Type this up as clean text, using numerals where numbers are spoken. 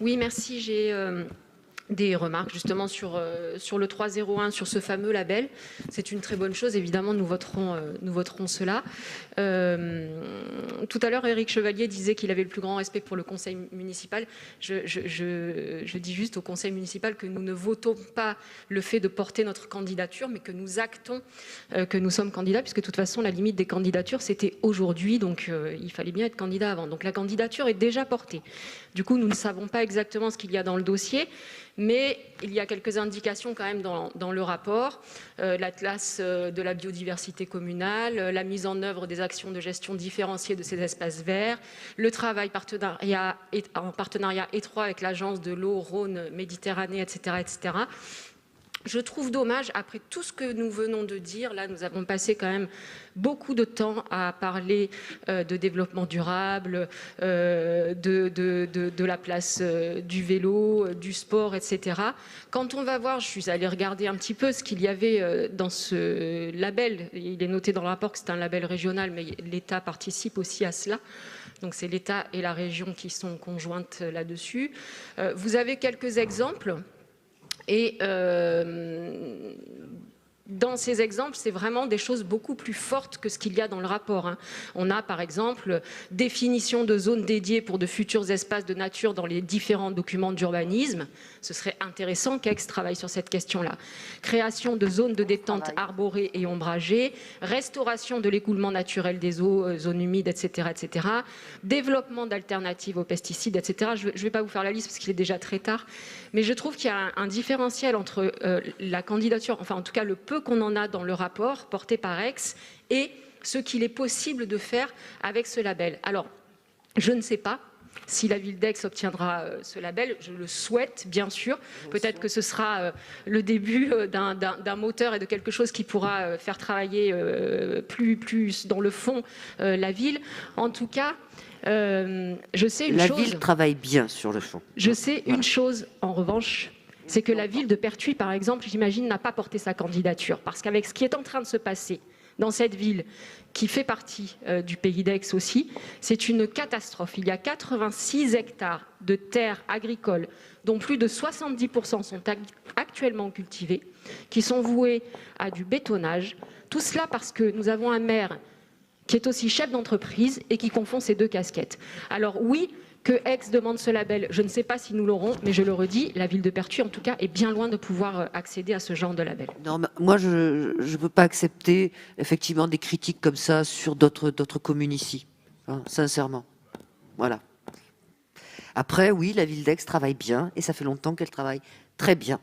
Oui, merci. J'ai des remarques justement sur le 301, sur ce fameux label. C'est une très bonne chose. Évidemment, nous voterons cela. Tout à l'heure, Éric Chevalier disait qu'il avait le plus grand respect pour le conseil municipal. Je dis juste au conseil municipal que nous ne votons pas le fait de porter notre candidature, mais que nous actons que nous sommes candidats, puisque de toute façon, la limite des candidatures, c'était aujourd'hui. Donc, il fallait bien être candidat avant. Donc, la candidature est déjà portée. Du coup, nous ne savons pas exactement ce qu'il y a dans le dossier. Mais il y a quelques indications quand même dans le rapport. L'atlas de la biodiversité communale, la mise en œuvre des actions de gestion différenciée de ces espaces verts, le travail en partenariat étroit avec l'agence de l'eau Rhône-Méditerranée, etc., etc. Je trouve dommage, après tout ce que nous venons de dire, là nous avons passé quand même beaucoup de temps à parler de développement durable, de la place du vélo, du sport, etc. Quand on va voir, je suis allée regarder un petit peu ce qu'il y avait dans ce label. Il est noté dans le rapport que c'est un label régional, mais l'État participe aussi à cela. Donc c'est l'État et la région qui sont conjointes là-dessus. Vous avez quelques exemples. Et dans ces exemples, c'est vraiment des choses beaucoup plus fortes que ce qu'il y a dans le rapport. On a par exemple définition de zones dédiées pour de futurs espaces de nature dans les différents documents d'urbanisme. Ce serait intéressant qu'Aix travaille sur cette question-là. Création de zones de détente arborées et ombragées, restauration de l'écoulement naturel des eaux, zones humides, etc., etc. Développement d'alternatives aux pesticides, etc. Je ne vais pas vous faire la liste parce qu'il est déjà très tard, mais je trouve qu'il y a un différentiel entre la candidature, enfin en tout cas le peu qu'on en a dans le rapport porté par Aix et ce qu'il est possible de faire avec ce label. Alors, je ne sais pas si la ville d'Aix obtiendra ce label, je le souhaite bien sûr. Peut-être que ce sera le début d'un moteur et de quelque chose qui pourra faire travailler plus dans le fond la ville. En tout cas, je sais une chose... La ville travaille bien sur le fond. Je sais une chose, en revanche, c'est que la ville de Pertuis, par exemple, j'imagine, n'a pas porté sa candidature. Parce qu'avec ce qui est en train de se passer dans cette ville, qui fait partie du pays d'Aix aussi, c'est une catastrophe. Il y a 86 hectares de terres agricoles, dont plus de 70% sont actuellement cultivés, qui sont voués à du bétonnage. Tout cela parce que nous avons un maire qui est aussi chef d'entreprise et qui confond ces deux casquettes. Alors oui, que Aix demande ce label, je ne sais pas si nous l'aurons, mais je le redis, la ville de Pertuis, en tout cas, est bien loin de pouvoir accéder à ce genre de label. Non, moi, je ne peux pas accepter effectivement des critiques comme ça sur d'autres communes ici, hein, sincèrement. Voilà. Après, oui, la ville d'Aix travaille bien, et ça fait longtemps qu'elle travaille très bien.